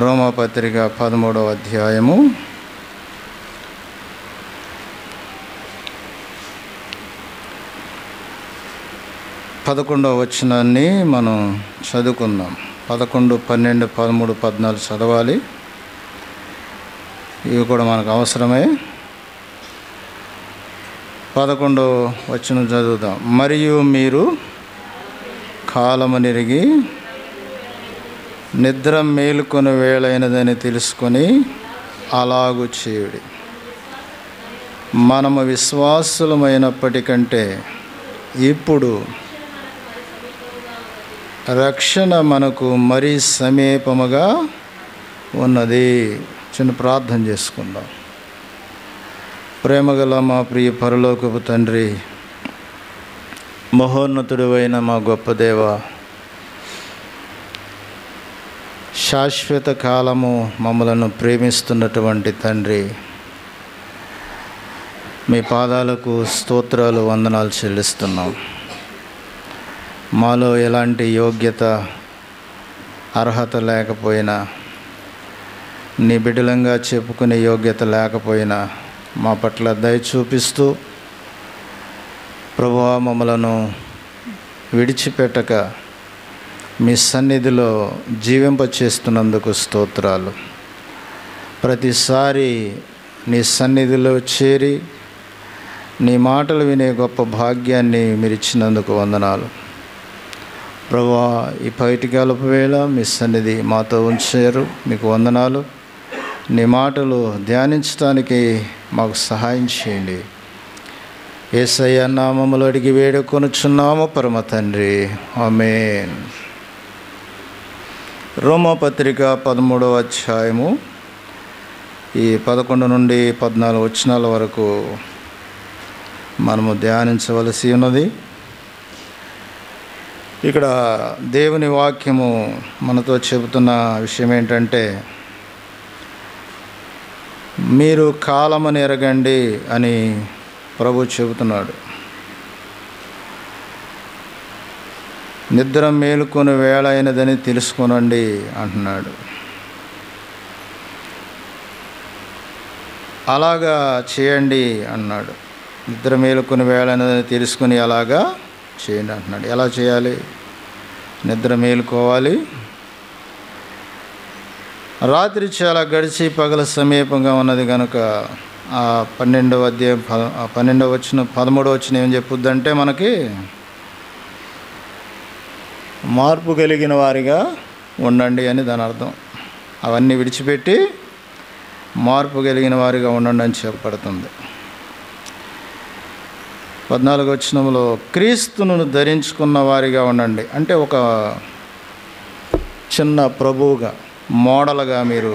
రోమాపత్రిక 13వ అధ్యాయము 11వ వచనాన్ని మనం చదువుకుందాం. 11, 12, 13, 14 చదవాలి. ఇవి కూడా మనకు అవసరమే. 11వ వచనం చదువుదాం. మరియు మీరు కాలమునెరిగి నిద్ర మేలుకొని వేళైనదని తెలుసుకొని అలాగు చేయుడి. మనము విశ్వాసులమైనప్పటికంటే ఇప్పుడు రక్షణ మనకు మరీ సమీపముగా ఉన్నది. చిన్న ప్రార్థన చేసుకుందాం. ప్రేమగల మా ప్రియ పరలోకపు తండ్రి, మహోన్నతుడు అయిన మా గొప్ప దేవ, శాశ్వత కాలము మమ్మలను ప్రేమిస్తున్నటువంటి తండ్రి, మీ పాదాలకు స్తోత్రాలు, వందనాలు చెల్లిస్తున్నాం. మాలో ఎలాంటి యోగ్యత అర్హత లేకపోయినా, నీ బిడ్డలంగా చెప్పుకునే యోగ్యత లేకపోయినా మా పట్ల దయ చూపిస్తూ ప్రభువా మమ్మలను విడిచిపెట్టక మీ సన్నిధిలో జీవింపచేస్తున్నందుకు స్తోత్రాలు. ప్రతిసారి నీ సన్నిధిలో చేరి నీ మాటలు వినే గొప్ప భాగ్యాన్ని మీరు ఇచ్చినందుకు వందనాలు. ప్రభువా, ఈ పైటికాలపు వేళ మీ సన్నిధి మాతో ఉంచారు, మీకు వందనాలు. నీ మాటలు ధ్యానించడానికి మాకు సహాయం చేయండి. యేసయ్య నామములో అడిగి వేడుకొనుచున్నాము పరమ తండ్రి, ఆమేన్. రోమాపత్రిక 13వ అధ్యాయము ఈ 11 నుండి 14 వచనాల వరకు మనము ధ్యానించవలసి ఉన్నది. ఇక్కడ దేవుని వాక్యము మనతో చెబుతున్న విషయం ఏంటంటే, మీరు కాలమును ఎరగండి అని ప్రభు చెబుతున్నాడు. నిద్ర మేలుకొని వేళ అయినదని తెలుసుకొనండి అంటున్నాడు. అలాగా చేయండి అన్నాడు. నిద్ర మేలుకొని వేళ అయినదని తెలుసుకొని అలాగా చేయండి అంటున్నాడు. ఎలా చేయాలి? నిద్ర మేలుకోవాలి. రాత్రి చాలా గడిచి పగల సమీపంగా ఉన్నది కనుక ఆ 12వ అధ్యాయం 12వ వచనం 13వ వచనం ఏం చెప్పుద్దంటే, మనకి మార్పు కలిగిన వారిగా ఉండండి అని దాని అర్థం. అవన్నీ విడిచిపెట్టి మార్పు కలిగిన వారిగా ఉండండి అని చెప్పబడుతుంది. 14వ వచనంలో క్రీస్తును ధరించుకున్న వారిగా ఉండండి అంటే ఒక చిన్న ప్రభువుగా, మోడల్గా, మీరు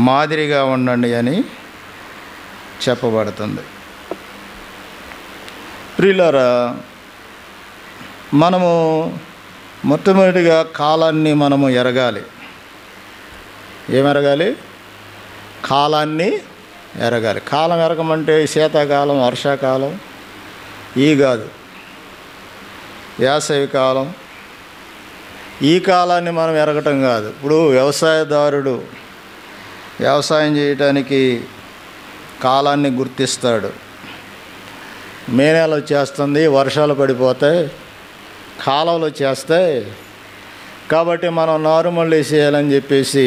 మాదిరిగా ఉండండి అని చెప్పబడుతుంది. ప్రియులారా, మనము మొట్టమొదటిగా కాలాన్ని మనము ఎరగాలి. ఏమెరగాలి? కాలాన్ని ఎరగాలి. కాలం ఎరగమంటే శీతాకాలం, వర్షాకాలం ఈ కాదు, వేసవి కాలం, ఈ కాలాన్ని మనం ఎరగటం కాదు. ఇప్పుడు వ్యవసాయదారుడు వ్యవసాయం చేయటానికి కాలాన్ని గుర్తిస్తాడు. మే నెల వచ్చేస్తుంది, వర్షాలు పడిపోతాయి, కాలంలో వచ్చేస్తాయి, కాబట్టి మనం నారుమళ్ళు వేసేయాలని చెప్పేసి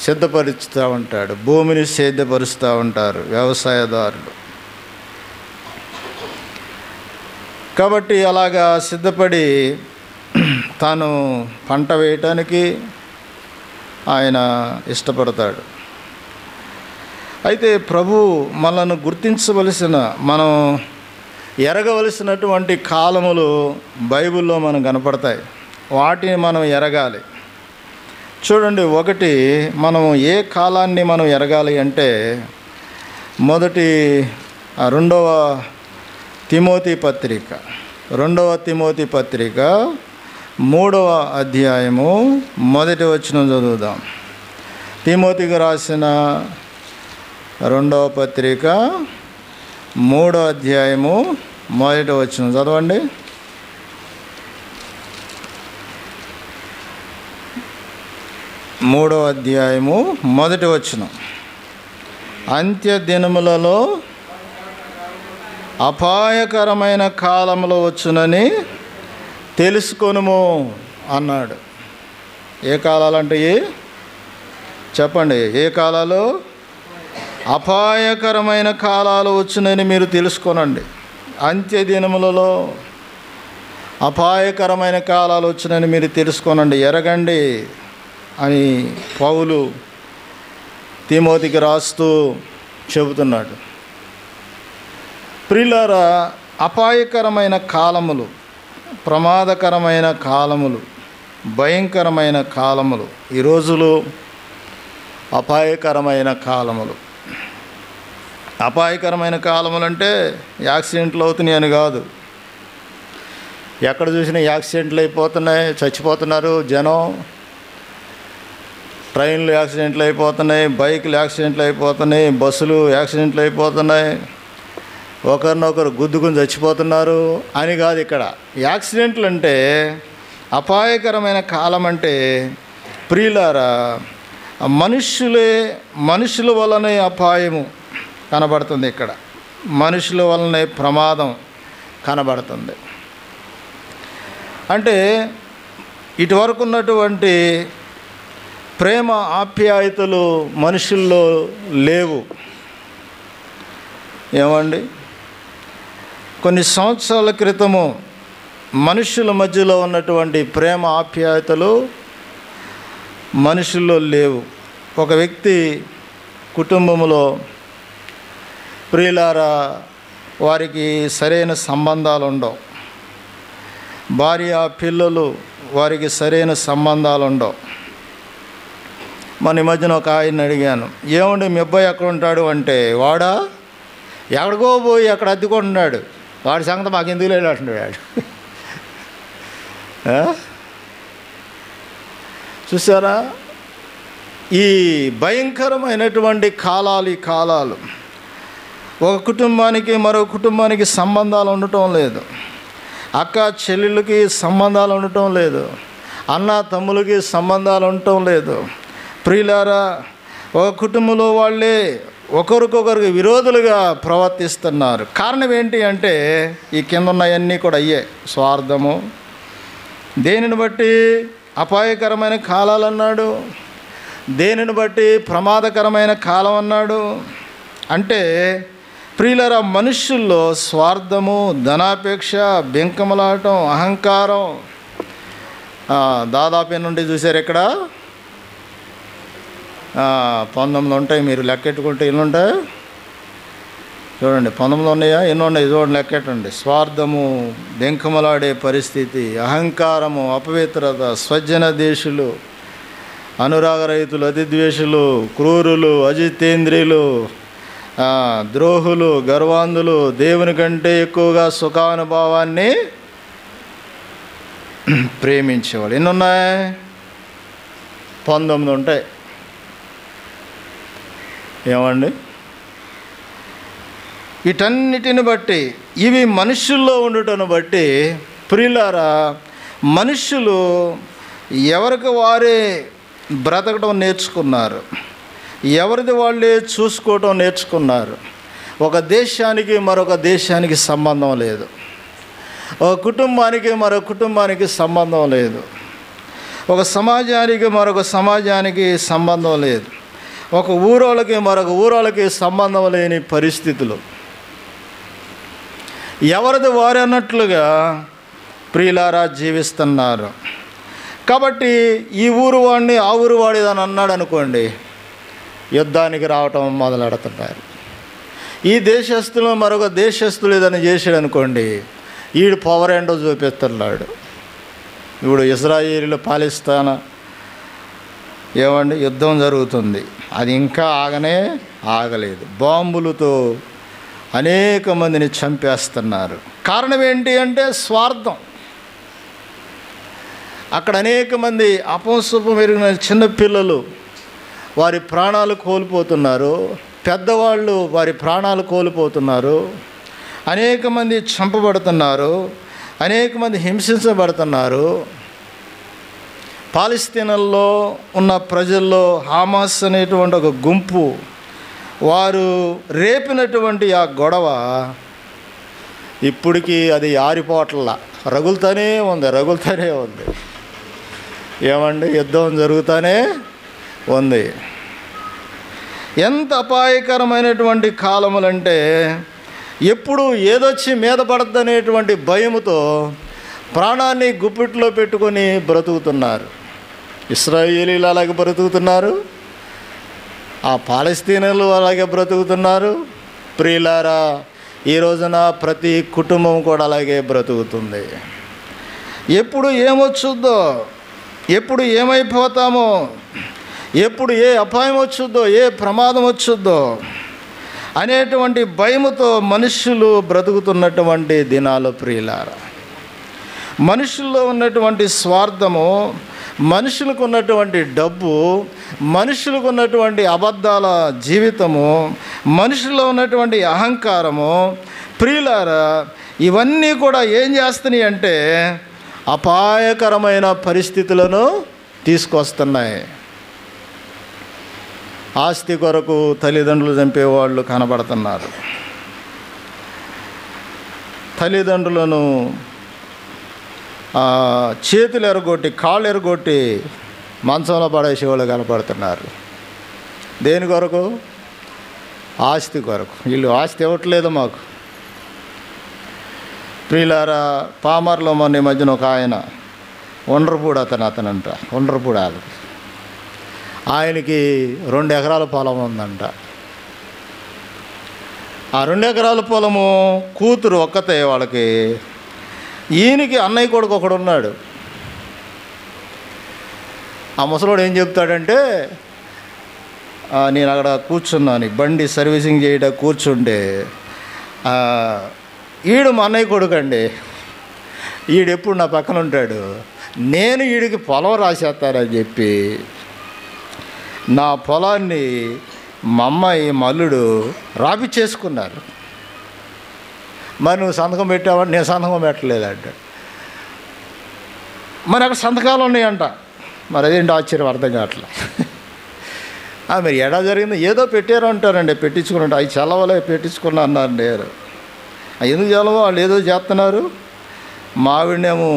సిద్ధపరుస్తూ ఉంటాడు. భూమిని సిద్ధపరుస్తూ ఉంటారు వ్యవసాయదారులు. కాబట్టి అలాగా సిద్ధపడి తాను పంట వేయటానికి ఆయన ఇష్టపడతాడు. అయితే ప్రభు మనల్ని గుర్తించవలసిన, మనం ఎరగవలసినటువంటి కాలములు బైబిల్లో మనకు కనపడతాయి. వాటిని మనం ఎరగాలి. చూడండి, ఒకటి, మనం ఏ కాలాన్ని మనం ఎరగాలి అంటే, మొదటి 2వ తిమోతి పత్రిక 3వ అధ్యాయము 1వ వచనం చదువుదాం. తిమోతికి రాసిన 2వ పత్రిక 3వ అధ్యాయము 1వ వచనం చదవండి. 3వ అధ్యాయము 1వ వచనం. అంత్య దినములలో అపాయకరమైన కాలంలో వచ్చునని తెలుసుకొనుము అన్నాడు. ఏ కాలాలంటే చెప్పండి, ఏ కాలాలు? అపాయకరమైన కాలాలు వచ్చునని మీరు తెలుసుకోనండి. అంత్య దినములలో అపాయకరమైన కాలాలు వచ్చునని మీరు తెలుసుకోనండి, ఎరగండి అని పౌలు తిమోతికి రాస్తూ చెబుతున్నాడు. ప్రియులారా, అపాయకరమైన కాలములు, ప్రమాదకరమైన కాలములు, భయంకరమైన కాలములు, ఈ రోజులు అపాయకరమైన కాలములు. అపాయకరమైన కాలములు అంటే యాక్సిడెంట్లు అవుతున్నాయి అని కాదు. ఎక్కడ చూసినా యాక్సిడెంట్లు అయిపోతున్నాయి, చచ్చిపోతున్నారు జనం. ట్రైన్లు యాక్సిడెంట్లు అయిపోతున్నాయి, బైకులు యాక్సిడెంట్లు అయిపోతున్నాయి, బస్సులు యాక్సిడెంట్లు అయిపోతున్నాయి, ఒకరినొకరు గుద్దుకుని చచ్చిపోతున్నారు అని కాదు. ఇక్కడ యాక్సిడెంట్లు అంటే, అపాయకరమైన కాలం అంటే ప్రియులారా, మనుషుల వలనే అపాయము కనబడుతుంది. ఇక్కడ మనుషుల వలనే ప్రమాదం కనబడుతుంది. అంటే ఇటువరకు ఉన్నటువంటి ప్రేమ ఆప్యాయతలు మనుషుల్లో లేవు. ఏమండి, కొన్ని సంవత్సరాల క్రితము మనుషుల మధ్యలో ఉన్నటువంటి ప్రేమ ఆప్యాయతలు మనుషుల్లో లేవు. ఒక వ్యక్తి కుటుంబంలో ప్రియులారా వారికి సరైన సంబంధాలు ఉండవు. భార్య పిల్లలు వారికి సరైన సంబంధాలు ఉండవు. మన ఈ మధ్యన ఒక ఆయన్ని అడిగాను, ఏమండి మీ అబ్బాయి ఎక్కడ ఉంటాడు అంటే, వాడా ఎక్కడికో పోయి అక్కడ అద్దెకుంటున్నాడు, వాడి సంగతి మాకు ఎందుకు లేదు అంటున్నాడు. చూసారా, ఈ భయంకరమైనటువంటి కాలాలు, ఈ కాలాలు ఒక కుటుంబానికి మరో కుటుంబానికి సంబంధాలు ఉండటం లేదు, అక్క చెల్లెళ్ళకి సంబంధాలు ఉండటం లేదు, అన్న తమ్ములకి సంబంధాలు ఉండటం లేదు. ప్రియులారా, ఒక కుటుంబంలో వాళ్ళే ఒకరికొకరికి విరోధులుగా ప్రవర్తిస్తున్నారు. కారణం ఏంటి అంటే ఈ కింద ఉన్నవన్నీ కూడా అయ్యే స్వార్థము. దేనిని బట్టి అపాయకరమైన కాలాలు అన్నాడు, దేనిని బట్టి ప్రమాదకరమైన కాలం అన్నాడు. అంటే ప్రియులరా, మనుషుల్లో స్వార్థము, ధనాపేక్ష, బెంకమలాటం, అహంకారం దాదాపు నుండి చూశారు. ఇక్కడ 19 ఉంటాయి, మీరు లెక్కెట్టుకుంటే ఎన్ని ఉంటాయి చూడండి. 19 ఉన్నాయా, ఎన్ని ఉన్నాయి చూడండి, లెక్కెట్టండి. స్వార్థము, బెంకమలాడే పరిస్థితి, అహంకారము, అపవిత్రత, స్వజన దేశులు, అనురాగరహితులు, అతిద్వేషులు, క్రూరులు, అజితేంద్రియులు, ద్రోహులు, గర్వాంధులు, దేవుని కంటే ఎక్కువగా సుఖానుభవాన్ని ప్రేమించేవాళ్ళు. ఎన్ని ఉన్నాయి? 19 ఉంటాయి. ఏమండి, వీటన్నిటిని బట్టి, ఇవి మనుషుల్లో ఉండటను బట్టి ప్రియులారా, మనుషులు ఎవరికి వారే బ్రతకడం నేర్చుకున్నారు, ఎవరిది వాళ్ళే చూసుకోవటం నేర్చుకున్నారు. ఒక దేశానికి మరొక దేశానికి సంబంధం లేదు, ఒక కుటుంబానికి మరొక కుటుంబానికి సంబంధం లేదు, ఒక సమాజానికి మరొక సమాజానికి సంబంధం లేదు, ఒక ఊరోళ్ళకి మరొక ఊరోళ్ళకి సంబంధం లేని పరిస్థితులు. ఎవరిది వారు అన్నట్లుగా ప్రియులారా జీవిస్తున్నారు. కాబట్టి ఈ ఊరు వాడిని ఆ ఊరు వాడిదని అన్నాడు అనుకోండి, యుద్ధానికి రావటం మొదలెడుతున్నారు. ఈ దేశస్తులు మరొక దేశస్తులు ఏదైనా చేసాడు అనుకోండి, వీడు పవర్ ఏంటో చూపిస్తున్నాడు. ఇప్పుడు ఇజ్రాయేలు పాలిస్తాన్ ఏమండి యుద్ధం జరుగుతుంది, అది ఇంకా ఆగలేదు. బాంబులతో అనేక మందిని చంపేస్తున్నారు. కారణం ఏంటి అంటే స్వార్థం. అక్కడ అనేక మంది అపంశుభం ఎరిగిన చిన్నపిల్లలు వారి ప్రాణాలు కోల్పోతున్నారు, పెద్దవాళ్ళు వారి ప్రాణాలు కోల్పోతున్నారు, అనేక మంది చంపబడుతున్నారు, అనేక మంది హింసించబడుతున్నారు. పాలస్తీనాలో ఉన్న ప్రజల్లో హమాస్ అనేటువంటి ఒక గుంపు వారు రేపినటువంటి ఆ గొడవ ఇప్పటికీ అది ఆరిపోవట్లా, రగులుతూనే ఉంది. ఏమండి, యుద్ధం జరుగుతూనే ఉంది. ఎంత అపాయకరమైనటువంటి కాలములంటే ఎప్పుడు ఏదొచ్చి మీద పడద్దనేటువంటి భయముతో ప్రాణాన్ని గుప్పిట్లో పెట్టుకొని బ్రతుకుతున్నారు. ఇశ్రాయేలీలు అలాగే బ్రతుకుతున్నారు, ఆ పాలస్తీనాలు అలాగే బ్రతుకుతున్నారు. ప్రియులారా, ఈ రోజున ప్రతి కుటుంబం కూడా అలాగే బ్రతుకుతుంది. ఎప్పుడు ఏమొచ్చుద్దో, ఎప్పుడు ఏమైపోతామో, ఎప్పుడు ఏ అపాయం వచ్చుద్దో, ఏ ప్రమాదం వచ్చుద్దో అనేటువంటి భయముతో మనుషులు బ్రతుకుతున్నటువంటి దినాలు. ప్రియులారా, మనుషుల్లో ఉన్నటువంటి స్వార్థము, మనుషులకు ఉన్నటువంటి డబ్బు, మనుషులకు ఉన్నటువంటి అబద్ధాల జీవితము, మనుషుల్లో ఉన్నటువంటి అహంకారము, ప్రియులారా, ఇవన్నీ కూడా ఏం చేస్తున్నాయి అంటే అపాయకరమైన పరిస్థితులను తీసుకొస్తున్నాయి. ఆస్తి కొరకు తల్లిదండ్రులు చంపేవాళ్ళు కనబడుతున్నారు. తల్లిదండ్రులను చేతులు ఎరగొట్టి, కాళ్ళు ఎరగొట్టి మంచంలో పడేసేవాళ్ళు కనపడుతున్నారు. దేని కొరకు? ఆస్తి కొరకు. వీళ్ళు ఆస్తి ఇవ్వట్లేదు మాకు. ప్రియులారా, పామర్లో మొన్న ఈ మధ్యన ఒక ఆయన ఒండ్రపూడి అతనంట, ఒండ్రపూడి ఆయనకి 2 ఎకరాల పొలం ఉందంట. ఆ 2 ఎకరాల పొలము కూతురు ఒక్కతే వాళ్ళకి. ఈయనకి అన్నయ్య కొడుకు ఒకడు ఉన్నాడు. ఆ ముసలోడు ఏం చెప్తాడంటే, నేను అక్కడ కూర్చున్నాను, బండి సర్వీసింగ్ చేయడం కూర్చుంటే, ఈడు మా అన్నయ్య కొడుకు అండి, ఈడెప్పుడు నా పక్కన ఉంటాడు, నేను వీడికి పొలం రాసేస్తానని చెప్పి నా పొలాన్ని మా అమ్మాయి మల్లుడు రాపిచ్చేసుకున్నారు. మరి నువ్వు సంతకం పెట్టావంటే నేను సంతకం పెట్టలేదంట. మరి అక్కడ సంతకాలు ఉన్నాయంట. మరి అదేంటి ఆశ్చర్యం, అర్థం కావట్లే. మరి ఎడా జరిగింది, ఏదో పెట్టారు అంటారండి, పెట్టించుకున్నట్టు. అవి చల్లవలే పెట్టించుకున్నా అన్నారు. నేను ఎందుకు చల్లవో, వాళ్ళు ఏదో చేస్తున్నారు. మావిడేమో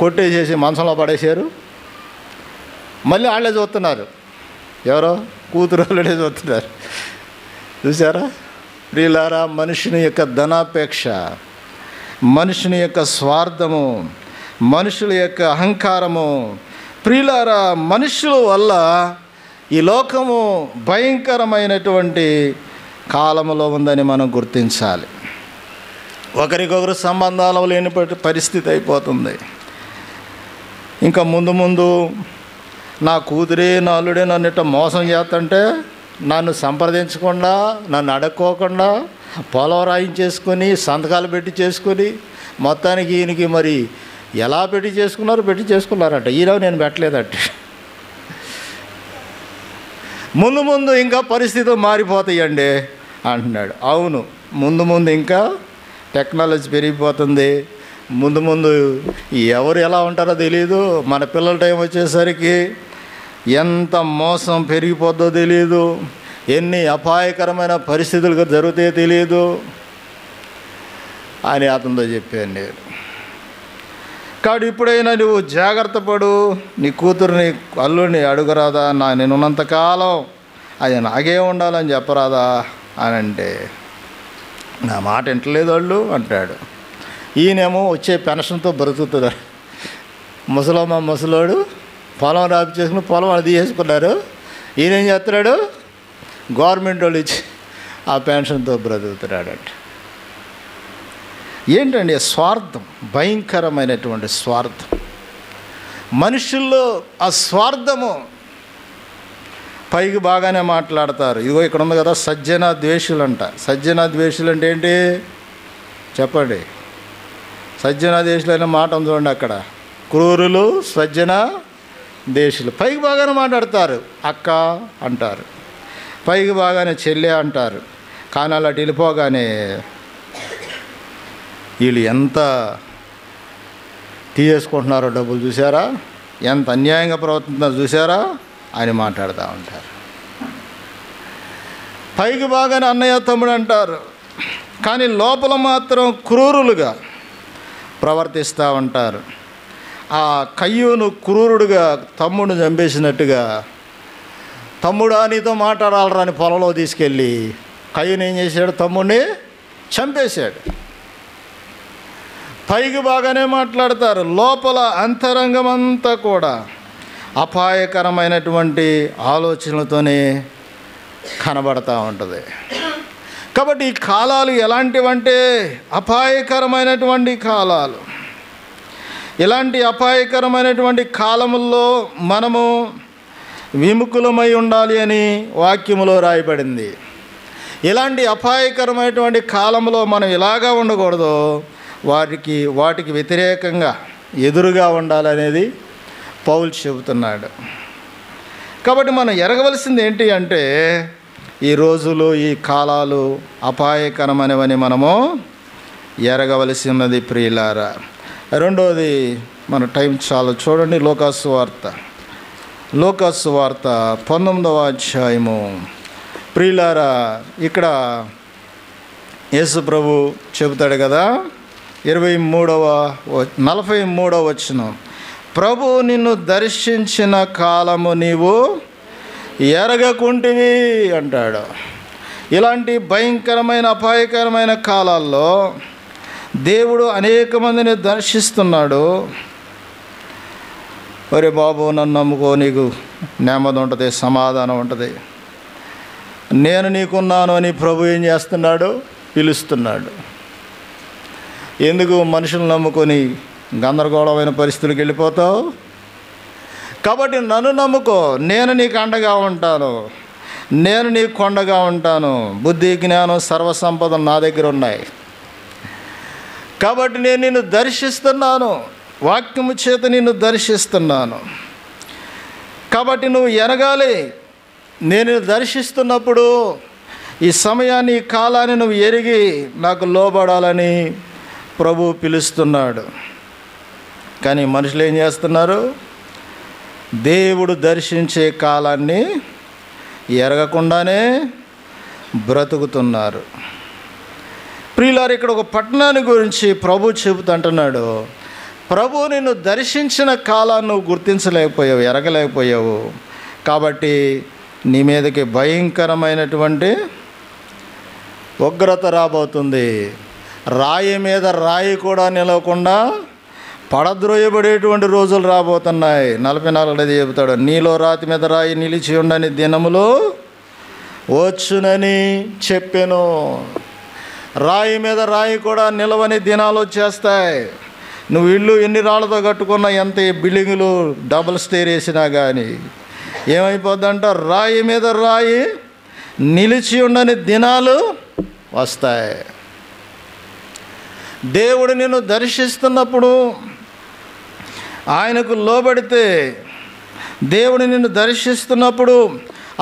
కొట్టేసేసి మంచంలో పడేశారు. మళ్ళీ వాళ్ళే చూస్తున్నారు, ఎవరో కూతురు వాళ్ళే చూస్తున్నారు. చూసారా ప్రియులారా, మనుషుని యొక్క ధనాపేక్ష, మనుషుని యొక్క స్వార్థము, మనుషుల యొక్క అహంకారము, ప్రియులారా, మనుషుల వల్ల ఈ లోకము భయంకరమైనటువంటి కాలములో ఉందని మనం గుర్తించాలి. ఒకరికొకరు సంబంధాలు లేని పరిస్థితి అయిపోతుంది. ఇంకా ముందు ముందు నా కూతురే నా అల్లుడే నన్ను ఇట్లా మోసం చేస్తుంటే, నన్ను సంప్రదించకుండా, నన్ను అడక్కోకుండా పొలం రాయించేసుకొని సంతకాలు పెట్టి చేసుకొని, మొత్తానికి ఈయనకి మరి ఎలా పెట్టి చేసుకున్నారంట. ఈరోజు నేను పెట్టలేదంట. ముందు ముందు ఇంకా పరిస్థితులు మారిపోతాయండి అంటున్నాడు. అవును, ముందు ఇంకా టెక్నాలజీ పెరిగిపోతుంది. ముందు ఎవరు ఎలా ఉంటారో తెలియదు. మన పిల్లల టైం వచ్చేసరికి ఎంత మోసం పెరిగిపోద్దో తెలియదు, ఎన్ని అపాయకరమైన పరిస్థితులు జరుగుతాయో తెలియదు అని అతనితో చెప్పాను నేను. కాబట్టి ఇప్పుడైనా నువ్వు జాగ్రత్త పడు, నీ కూతురుని అల్లుడిని అడుగురాదా, నేను ఉన్నంతకాలం అది నాకే ఉండాలని చెప్పరాదా అని అంటే, నా మాట వింటలేదు వాళ్ళు అంటాడు. ఈయనేమో వచ్చే పెన్షన్తో బ్రతుకుతుంది. ముసలోడు పొలం రాపి చేసుకుని పొలం అది చేసుకున్నారు. ఈయనేం చేస్తున్నాడు, గవర్నమెంట్ వాళ్ళు ఇచ్చి ఆ పెన్షన్తో బ్రతుకుతున్నాడంట. ఏంటండి స్వార్థం, భయంకరమైనటువంటి స్వార్థం. మనుషుల్లో ఆ స్వార్థము. పైకి బాగానే మాట్లాడతారు. ఇదిగో ఇక్కడ ఉంది కదా సజ్జన ద్వేషులు అంట. సజ్జన ద్వేషులు అంటే ఏంటి చెప్పండి. సజ్జన ద్వేషులు అనే మాట ఉంది చూడండి అక్కడ. క్రూరులు, సజ్జన ద్వేషులు. పైకి బాగానే మాట్లాడతారు, అక్క అంటారు, పైకి బాగానే చెల్లె అంటారు. కానీ అలా వెళ్ళిపోగానే వీళ్ళు ఎంత తీసేసుకుంటున్నారో డబ్బులు చూసారా. ఎంత అన్యాయంగా ప్రవర్తిస్తుందో చూసారా అని మాట్లాడుతూ ఉంటారు. పైకి బాగానే అన్నయ్య తమ్ముడు అంటారు, కానీ లోపల మాత్రం క్రూరులుగా ప్రవర్తిస్తూ ఉంటారు. ఆ కయ్యూను క్రూరుడుగా తమ్ముడిని చంపేసినట్టుగా, తమ్ముడా నీతో మాట్లాడాలరా అని పొలంలో తీసుకెళ్ళి కయ్యూను ఏం చేశాడు? తమ్ముడిని చంపేశాడు. పైకి బాగానే మాట్లాడతారు, లోపల అంతరంగం అంతా కూడా అపాయకరమైనటువంటి ఆలోచనలతోనే కనబడతా ఉంటుంది. కాబట్టి ఈ కాలాలు ఎలాంటివంటే అపాయకరమైనటువంటి కాలాలు. ఇలాంటి అపాయకరమైనటువంటి కాలముల్లో మనము విముఖులమై ఉండాలి అని వాక్యములో రాయబడింది. ఇలాంటి అపాయకరమైనటువంటి కాలంలో మనం ఎలాగా ఉండకూడదో వాటికి వ్యతిరేకంగా ఎదురుగా ఉండాలనేది పౌలు చెబుతున్నాడు. కాబట్టి మనం ఎరగవలసింది ఏంటి అంటే ఈ రోజులు, ఈ కాలాలు అపాయకరమైనవని మనము ఎరగవలసి ఉన్నది ప్రియులారా. రెండవది, మన టైం చాలా చూడండి, లూకాసు వార్త 19వ అధ్యాయము. ప్రియులారా, ఇక్కడ యేసు ప్రభు చెబుతాడు కదా, 43వ వచనం, ప్రభు నిన్ను దర్శించిన కాలము నీవు ఎరగకుంటివి అంటాడు. ఇలాంటి భయంకరమైన అపాయకరమైన కాలాల్లో దేవుడు అనేక మందిని దర్శిస్తున్నాడు. ఒరే బాబు, నన్ను నమ్ముకో, నీకు నెమ్మది ఉంటుంది, సమాధానం ఉంటుంది, నేను నీకున్నాను అని ప్రభు ఏం చేస్తున్నాడు? పిలుస్తున్నాడు. ఎందుకు మనుషులు నమ్ముకొని గందరగోళమైన పరిస్థితులకు వెళ్ళిపోతావు? కాబట్టి నన్ను నమ్ముకో, నేను నీకు అండగా ఉంటాను, నేను నీకు కొండగా ఉంటాను. బుద్ధి, జ్ఞానం, సర్వసంపద నా దగ్గర ఉన్నాయి. కాబట్టి నేను నిన్ను దర్శిస్తున్నాను, వాక్యము చేత నిన్ను దర్శిస్తున్నాను. కాబట్టి నువ్వు ఎరగాలి, నేను దర్శిస్తున్నప్పుడు ఈ సమయాన్ని, ఈ కాలాన్ని నువ్వు ఎరిగి నాకు లోబడాలని ప్రభు పిలుస్తున్నాడు. కానీ మనుషులు ఏం చేస్తున్నారు? దేవుడు దర్శించే కాలాన్ని ఎరగకుండానే బ్రతుకుతున్నారు. ప్రియులారు, ఇక్కడ ఒక పట్టణాన్ని గురించి ప్రభు చెబుతుంటున్నాడు. ప్రభు నిన్ను దర్శించిన కాలాన్ని నువ్వు గుర్తించలేకపోయావు, ఎరగలేకపోయావు. కాబట్టి నీ మీదకి భయంకరమైనటువంటి ఉగ్రత రాబోతుంది. రాయి మీద రాయి కూడా నిలవకుండా పడద్రోయబడేటువంటి రోజులు రాబోతున్నాయి. 44 చెబుతాడు, నీలో రాతి మీద రాయి నిలిచి ఉండని దినములు వచ్చునని చెప్పెను. రాయి మీద రాయి కూడా నిలవని దినాలు వచ్చేస్తాయి. నువ్వు ఇల్లు ఎన్ని రాళ్ళతో కట్టుకున్నా, ఎంత బిల్డింగులు డబుల్ స్టేర్ వేసినా కానీ ఏమైపోద్దంట? రాయి మీద రాయి నిలిచి ఉండని దినాలు వస్తాయి. దేవుడు నిన్ను దర్శిస్తున్నప్పుడు ఆయనకు లోబడితే, దేవుడు నిన్ను దర్శిస్తున్నప్పుడు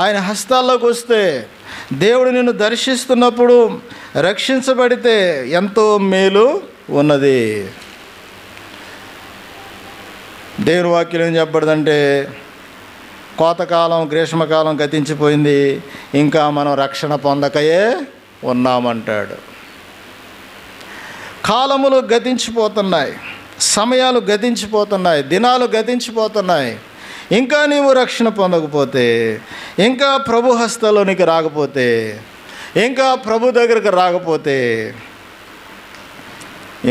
ఆయన హస్తాల్లోకి వస్తే, దేవుడు నిన్ను దర్శిస్తున్నప్పుడు రక్షించబడితే ఎంతో మేలు ఉన్నది. దేవుని వాక్యం ఏం చెప్పబడదంటే, కోతకాలం, గ్రీష్మకాలం గతించిపోయింది, ఇంకా మనం రక్షణ పొందకయే ఉన్నామంటాడు. కాలములు గతించిపోతున్నాయి, సమయాలు గతించిపోతున్నాయి, దినాలు గతించిపోతున్నాయి. ఇంకా నీవు రక్షణ పొందకపోతే, ఇంకా ప్రభు హస్తాలోనికి రాకపోతే, ఇంకా ప్రభు దగ్గరికి రాకపోతే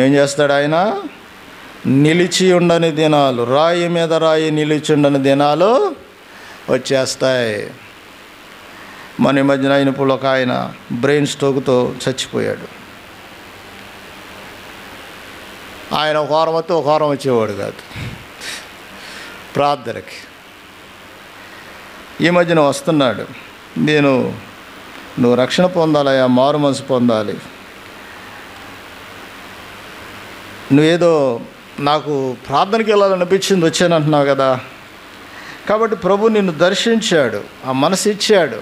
ఏం చేస్తాడు ఆయన? నిలిచి ఉండని దినాలు, రాయి మీద రాయి నిలిచి ఉండని దినాలు వచ్చేస్తాయి. మన మధ్యన అయినప్పుడు ఒక ఆయన బ్రెయిన్ స్ట్రోక్తో చచ్చిపోయాడు. ఆయన ఒక వారం వస్తే ఒక వారం వచ్చేవాడు కాదు ప్రార్థనకి. ఈ మధ్యన వస్తున్నాడు, నువ్వు రక్షణ పొందాలయా, మారు మనసు పొందాలి, నువ్వేదో నాకు ప్రార్థనకి వెళ్ళాలనిపించింది వచ్చానంటున్నావు కదా. కాబట్టి ప్రభు నిన్ను దర్శించాడు, ఆ మనసు ఇచ్చాడు.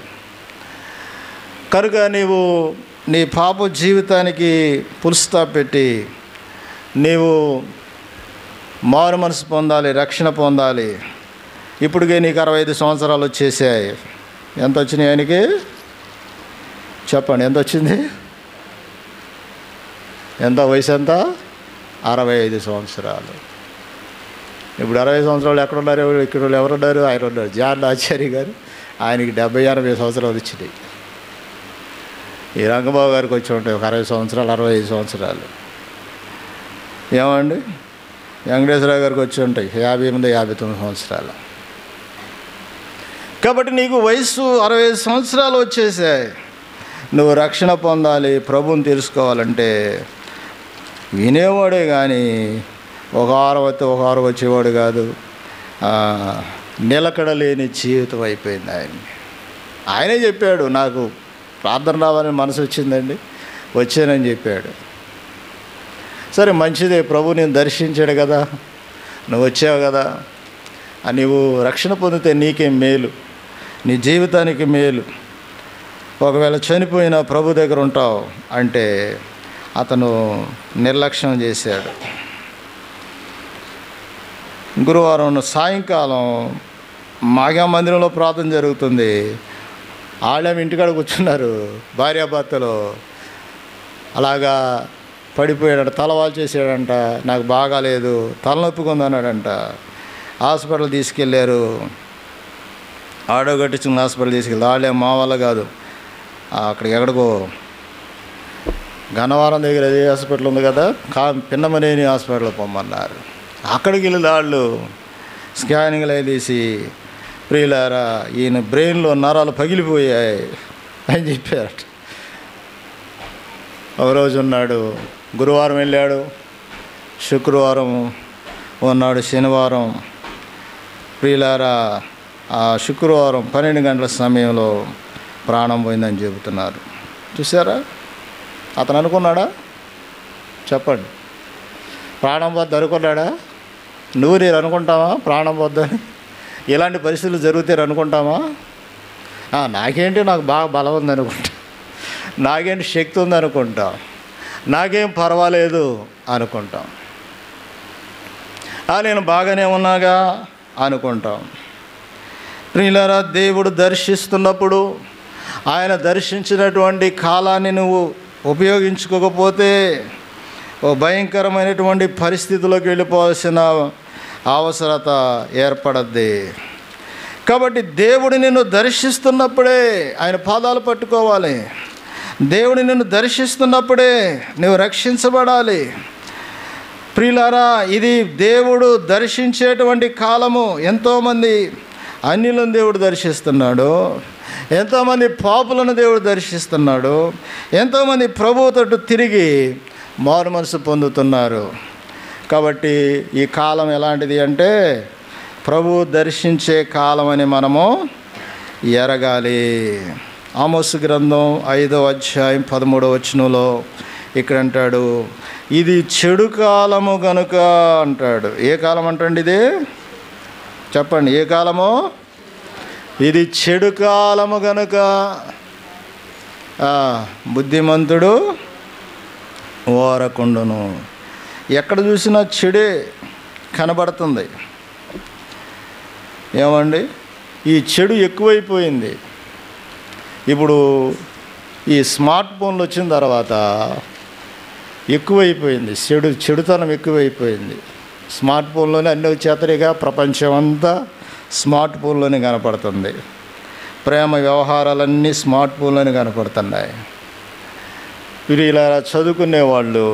కనుక నీవు నీ పాప జీవితానికి ఫుల్ స్టాప్ పెట్టి నీవు మారు మనసు పొందాలి, రక్షణ పొందాలి. ఇప్పటికే నీకు 65 సంవత్సరాలు వచ్చేసాయి. ఎంత వచ్చినాయి ఆయనకి చెప్పండి, ఎంత వచ్చింది? ఎంత వయసు? ఎంత? 65 సంవత్సరాలు. ఇప్పుడు 60 సంవత్సరాలు ఎక్కడున్నారు? ఇక్కడ ఎవరున్నారు? ఆయన ఉన్నారు, జాన్ ఆచార్య గారు. ఆయనకి 70-80 సంవత్సరాలు వచ్చినాయి. ఈ రంగబాబు గారికి వచ్చి ఉంటాయి ఒక 60 సంవత్సరాలు, 65 సంవత్సరాలు. ఏమండి? వెంకటేశ్వరరావు గారికి వచ్చి ఉంటాయి 58-59 సంవత్సరాలు. కాబట్టి నీకు వయసు 65 సంవత్సరాలు వచ్చేసాయి. నువ్వు రక్షణ పొందాలి, ప్రభువుని తెలుసుకోవాలంటే వినేవాడే కానీ ఒక వారం వచ్చేవాడు కాదు. నిలకడలేని జీవితం అయిపోయింది. ఆయనే చెప్పాడు, నాకు ప్రార్థన రావాలని మనసు వచ్చిందండి, వచ్చానని చెప్పాడు. సరే మంచిదే, ప్రభు నేను దర్శించాడు కదా, నువ్వు వచ్చావు కదా, నీవు రక్షణ పొందితే నీకే మేలు, నీ జీవితానికి మేలు. ఒకవేళ చనిపోయినా ప్రభు దగ్గర ఉంటావు అంటే అతను నిర్లక్ష్యం చేశాడు. గురువారం సాయంకాలం మాగా మందిరంలో ప్రార్థన జరుగుతుంది. వాళ్ళేమి ఇంటికాడ కూర్చున్నారు, భార్యాభర్తలు. అలాగా పడిపోయాడంట, తలవాలు చేసాడంట, నాకు బాగాలేదు, తలనొప్పి ఉందన్నాడంట. హాస్పిటల్ తీసుకెళ్ళారు, ఆడో కట్టించుకున్న హాస్పిటల్ తీసుకెళ్ళి వాళ్ళే మా వల్ల కాదు, అక్కడికి ఎక్కడికో గన్నవరం దగ్గర అదే హాస్పిటల్ ఉంది కదా, పిన్నమనేని హాస్పిటల్ పొమ్మన్నారు. అక్కడికి వెళ్ళి వాళ్ళు స్కానింగ్లు అవి తీసి, ప్రియులారా ఈయన బ్రెయిన్లో నరాలు పగిలిపోయాయి అని చెప్పారట. ఒకరోజు ఉన్నాడు, గురువారం వెళ్ళాడు, శుక్రవారం ఉన్నాడు, శనివారం. ప్రియులారా ఆ శుక్రవారం 12 గంటల సమయంలో ప్రాణం పోయిందని చెబుతున్నారు. చూసారా? అతను అనుకున్నాడా? చెప్పండి, ప్రాణం పోద్ది అనుకున్నాడా? నేను అనుకుంటావా ప్రాణం పోద్దని? ఇలాంటి పరిస్థితులు జరిగితే అనుకుంటామా? నాకేంటి, నాకు బాగా బలం ఉంది అనుకుంటా, నాకేంటి శక్తి ఉంది అనుకుంటాం, నాకేం పర్వాలేదు అనుకుంటాం, నేను బాగానే ఉన్నాగా అనుకుంటాం. ప్రియులారా, దేవుడు దర్శిస్తున్నప్పుడు ఆయన దర్శించినటువంటి కాలాన్ని నువ్వు ఉపయోగించుకోకపోతే ఓ భయంకరమైనటువంటి పరిస్థితుల్లోకి వెళ్ళిపోవాల్సిన అవసరత ఏర్పడద్ది. కాబట్టి దేవుడు నిన్ను దర్శిస్తున్నప్పుడే ఆయన పాదాలు పట్టుకోవాలి. దేవుడు నిన్ను దర్శిస్తున్నప్పుడే నువ్వు రక్షించబడాలి. ప్రియులారా, ఇది దేవుడు దర్శించేటువంటి కాలము. ఎంతోమంది అన్యులను దేవుడు దర్శిస్తున్నాడు, ఎంతోమంది పాపులను దేవుడు దర్శిస్తున్నాడు, ఎంతోమంది ప్రభువు తట్టు తిరిగి మారు మనసు పొందుతున్నారు. కాబట్టి ఈ కాలం ఎలాంటిది అంటే ప్రభువు దర్శించే కాలం అని మనము ఎరగాలి. ఆమోసు గ్రంథం 5వ అధ్యాయం 13వ వచనంలో ఇక్కడ అంటాడు, ఇది చెడు కాలము గనుక అంటాడు. ఏ కాలం అంటండి ఇది? చెప్పండి, ఏ కాలము? ఇది చెడు కాలము గనుక బుద్ధిమంతుడు ఓరకుండును. ఎక్కడ చూసినా చెడే కనబడుతుంది. ఏమండి, ఈ చెడు ఎక్కువైపోయింది. ఇప్పుడు ఈ స్మార్ట్ ఫోన్లు వచ్చిన తర్వాత ఎక్కువైపోయింది, చెడుతనం ఎక్కువైపోయింది. స్మార్ట్ ఫోన్లోనే అన్ని చేతరిగా ప్రపంచం అంతా స్మార్ట్ ఫోన్లోనే కనపడుతుంది. ప్రేమ వ్యవహారాలన్నీ స్మార్ట్ ఫోన్లోనే కనపడుతున్నాయి. వీరు ఇలా చదువుకునేవాళ్ళు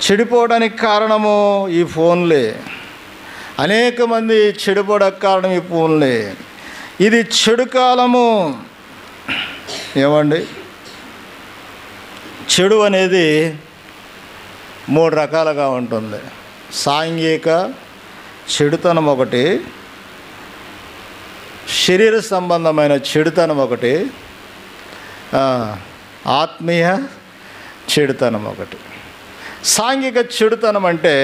చెడిపోవడానికి కారణము ఈ ఫోన్లే. అనేక మంది చెడిపోవడానికి కారణం ఈ ఫోన్లే. ఇది చెడు కాలము. ఏమండి, చెడు అనేది 3 రకాలుగా ఉంటుంది. సాంఘిక చెడుతనం ఒకటి, శరీర సంబంధమైన చెడుతనం ఒకటి, ఆత్మీయ చెడుతనం ఒకటి. సాంఘిక చెడుతనం అంటే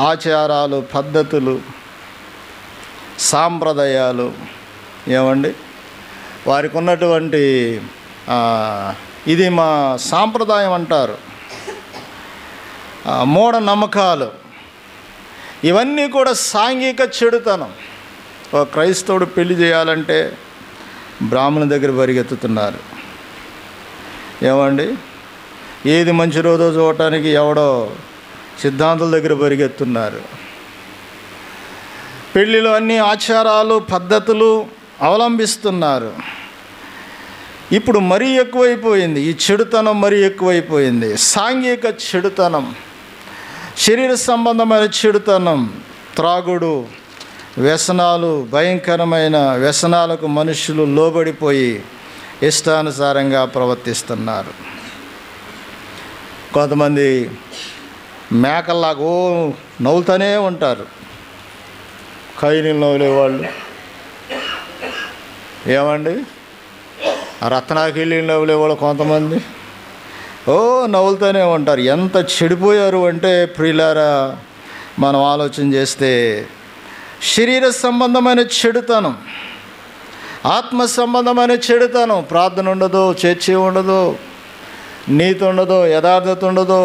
ఆచారాలు, పద్ధతులు, సాంప్రదాయాలు. ఏమండి, వారికి ఉన్నటువంటి ఇది మా సాంప్రదాయం అంటారు. మూఢనమ్మకాలు, ఇవన్నీ కూడా సాంఘిక చెడుతనం. ఒక క్రైస్తవుడు పెళ్లి చేయాలంటే బ్రాహ్మణుల దగ్గర పరిగెత్తుతున్నారు. ఏమండి, ఏది మంచి రోజో చూడటానికి ఎవడో సిద్ధాంతుల దగ్గర పరిగెత్తున్నారు. పెళ్ళిలో అన్ని ఆచారాలు పద్ధతులు అవలంబిస్తున్నారు. ఇప్పుడు మరీ ఎక్కువైపోయింది, ఈ చెడుతనం మరీ ఎక్కువైపోయింది. సాంఘిక చెడుతనం, శరీర సంబంధమైన చెడుతనం, త్రాగుడు, వ్యసనాలు, భయంకరమైన వ్యసనాలకు మనుషులు లోబడిపోయి ఇష్టానుసారంగా ప్రవర్తిస్తున్నారు. కొంతమంది మేకల్లాగో నవ్వుతూనే ఉంటారు, కైని నవ్వులేవాళ్ళు. ఏమండి, రత్నాకిళ్ళి నవ్వులేవాళ్ళు కొంతమంది నవ్వులుతూనే ఉంటారు. ఎంత చెడిపోయారు అంటే ప్రియులారా, మనం ఆలోచన చేస్తే శరీర సంబంధమైన చెడుతనం, ఆత్మ సంబంధమైన చెడుతనం, ప్రార్థన ఉండదు, చర్చ ఉండదు, నీతి ఉండదు, యథార్థత ఉండదు,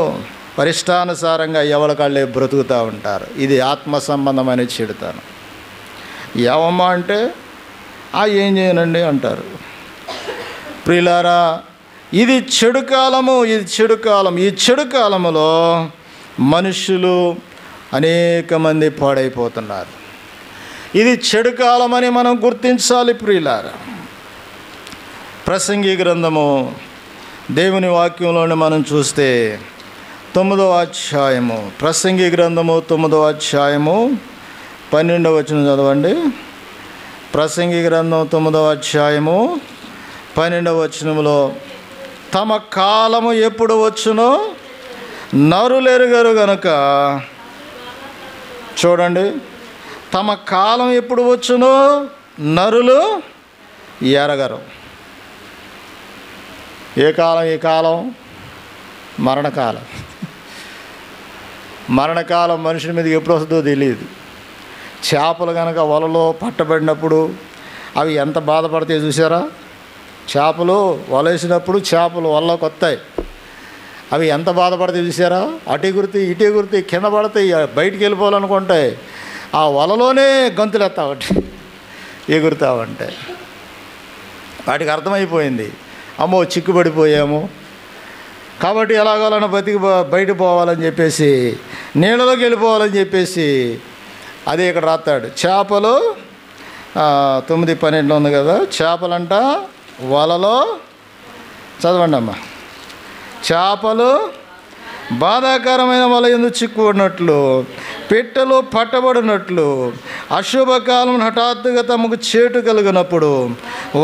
పరిష్టానుసారంగా ఎవరికాళ్ళే బ్రతుకుతూ ఉంటారు. ఇది ఆత్మ సంబంధమైన చెడుతనం. ఏవమ్మా అంటే ఏం చేయనండి అంటారు. ప్రియులారా, ఇది చెడు కాలము, ఇది చెడు కాలం. ఈ చెడు కాలములో మనుషులు అనేక మంది పాడైపోతున్నారు. ఇది చెడు కాలమని మనం గుర్తించాలి ప్రియులారా. ప్రసంగి గ్రంథము దేవుని వాక్యంలోనే మనం చూస్తే 9వ అధ్యాయము, ప్రసంగి గ్రంథము 9వ అధ్యాయము 12వ వచనం చదవండి. ప్రసంగి గ్రంథం 9వ అధ్యాయము 12వ వచనంలో, తమ కాలము ఎప్పుడు వచ్చునో నరులెరుగరు గనుక, చూడండి, తమ కాలం ఎప్పుడు వచ్చునో నరులు ఎరగరు. ఏ కాలం? ఈ కాలం మరణకాలం. మరణకాలం మనుషుల మీదకి ఎప్పుడు వస్తుందో తెలియదు. చేపలు కనుక వలలో పట్టబడినప్పుడు అవి ఎంత బాధపడతాయి చూసారా? చేపలు వలేసినప్పుడు చేపలు వలలోకి వస్తాయి, అవి ఎంత బాధపడతాయి చూసారా? అటు ఎగురుతాయి, ఇటు ఎగురుతాయి, కింద పడతాయి, బయటికి వెళ్ళిపోవాలనుకుంటాయి. ఆ వలలోనే గంతులు ఎత్తావటి ఎగురుతావంటే వాటికి అర్థమైపోయింది, అమ్మో చిక్కుపడిపోయాము కాబట్టి ఎలాగోలన్నా బయట పోవాలని చెప్పేసి, నీళ్ళలోకి వెళ్ళిపోవాలని చెప్పేసి, అదే ఇక్కడ రాస్తాడు. చేపలు 9:12 ఉంది కదా, చేపలంట వలలో, చదవండి అమ్మా, చేపలు బాధాకరమైన వల యందు చిక్కుబడినట్లు, పిట్టలు పట్టబడినట్లు, అశుభకాలం హఠాత్తుగా తమకు చేటు కలిగినప్పుడు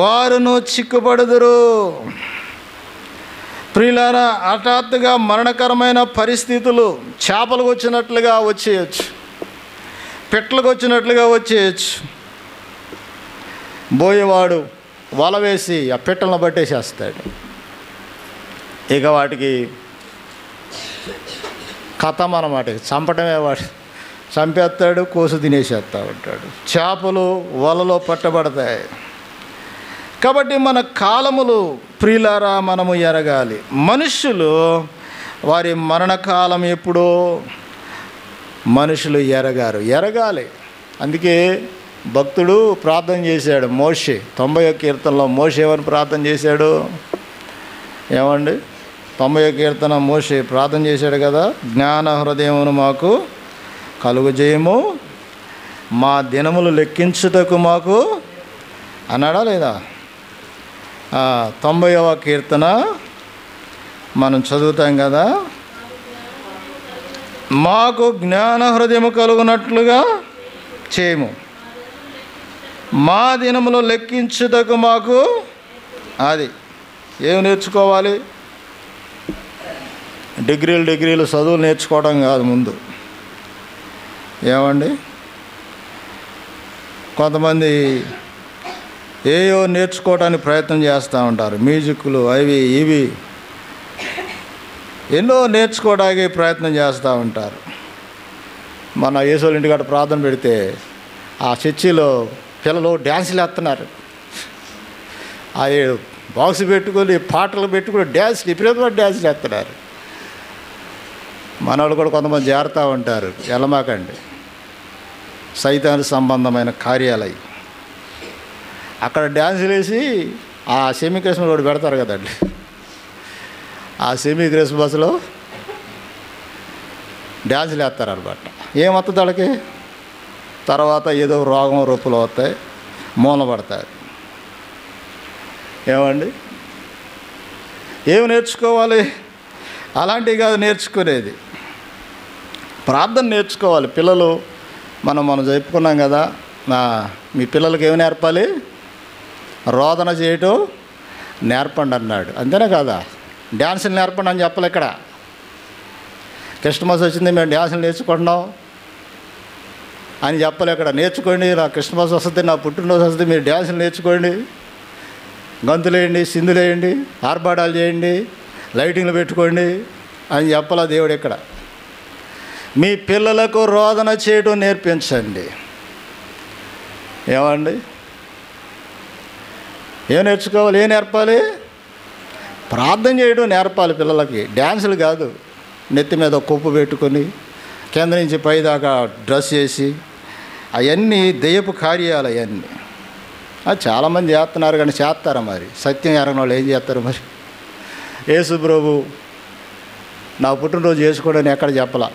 వారును చిక్కుపడుదురు. ప్రియులారా, హఠాత్తుగా మరణకరమైన పరిస్థితులు చేపలకు వచ్చినట్లుగా వచ్చేయచ్చు, పిట్టలకు వచ్చినట్లుగా వచ్చేయచ్చు. బోయేవాడు వల వేసి ఆ పిట్టలను పట్టేసేస్తాడు. ఇక వాటికి కథం అన్నమాట, చంపటమే. వాడు చంపేస్తాడు, కోసు తినేసేస్తా ఉంటాడు. చేపలు వలలో పట్టబడతాయి. కాబట్టి మన కాలములు ప్రియులారా మనము ఎరగాలి. మనుషులు వారి మరణకాలం ఎప్పుడో మనుషులు ఎరగాలి. అందుకే భక్తుడు ప్రార్థన చేశాడు. మోషే 90వ కీర్తనలో మోషే ఎవరు ప్రార్థన చేశాడు? ఏమండి, 90వ కీర్తన మోషే ప్రార్థన చేశాడు కదా, జ్ఞాన హృదయమును మాకు కలుగజేయము, మా దినములు లెక్కించుటకు మాకు అన్నాడా లేదా? 90వ కీర్తన మనం చదువుతాం కదా, మాకు జ్ఞాన హృదయము కలుగునట్లుగా చేయము, మా దినములో లెక్కించుటకు మాకు. అది ఏమి నేర్చుకోవాలి? డిగ్రీలు చదువులు నేర్చుకోవడం కాదు ముందు. ఏమండి, కొంతమంది ఏయో నేర్చుకోవడానికి ప్రయత్నం చేస్తూ ఉంటారు, మ్యూజిక్లు అవి ఇవి ఎన్నో నేర్చుకోవడానికి ప్రయత్నం చేస్తూ ఉంటారు. మన యేసోళ్ళ ఇంటికాడ ప్రార్థన పెడితే ఆ చర్చిలో పిల్లలు డ్యాన్సులు వేస్తున్నారు. అది బాక్స్ పెట్టుకొని పాటలు పెట్టుకుని డ్యాన్సులు విపరీతమైన డ్యాన్సులు వేస్తున్నారు. మనవాళ్ళు కూడా కొంతమంది చేరుతూ ఉంటారు. వెళ్ళమాకండి, సైతాను సంబంధమైన కార్యాలయం. అక్కడ డ్యాన్సులు వేసి ఆ సెమీ క్రిస్మస్ కూడా పెడతారు కదండి, ఆ సెమీ క్రిస్మస్లో డ్యాన్సులు వేస్తారనమాట. ఏమవుతుంది వాళ్ళకి? తర్వాత ఏదో రోగం రొప్పులు వస్తాయి, మూలపడతారు. ఏమండి, ఏమి నేర్చుకోవాలి? అలాంటివి కాదు నేర్చుకునేది, ప్రార్థన నేర్చుకోవాలి. పిల్లలు మనం చెప్పుకున్నాం కదా, మీ పిల్లలకి ఏమి నేర్పాలి? రోదన చేయటం నేర్పండి అన్నాడు. అంతేనా కాదా? డ్యాన్సులు నేర్పండి అని చెప్పాలి. ఇక్కడ క్రిస్మస్ వచ్చింది, మేము డ్యాన్సులు నేర్చుకుంటున్నాం అని చెప్పాలి. ఇక్కడ నేర్చుకోండి, నా క్రిస్మస్ వస్తుంది, నా పుట్టినరోజు వస్తుంది, మీరు డ్యాన్సులు నేర్చుకోండి, గంతులేయండి, సింధులేయండి, ఆర్భాటాలు చేయండి, లైటింగ్లు పెట్టుకోండి అని చెప్పాలా దేవుడు. ఇక్కడ మీ పిల్లలకు రోదన చేయడం నేర్పించండి. ఏమండి, ఏం నేర్చుకోవాలి? ఏం నేర్పాలి? ప్రార్థన చేయడం నేర్పాలి పిల్లలకి. డ్యాన్సులు కాదు, నెత్తి మీద కొప్పు పెట్టుకొని కింద నుంచి పైదాకా డ్రెస్ చేసి అవన్నీ దెయ్యపు కార్యాలు. అవన్నీ చాలామంది చేస్తున్నారు, కానీ చేస్తారా మరి? సత్యం ఎరగని వాళ్ళు ఏం చేస్తారు మరి? యేసు ప్రభు నా పుట్టినరోజు చేసుకోవడానికి ఎక్కడ చెప్పలా.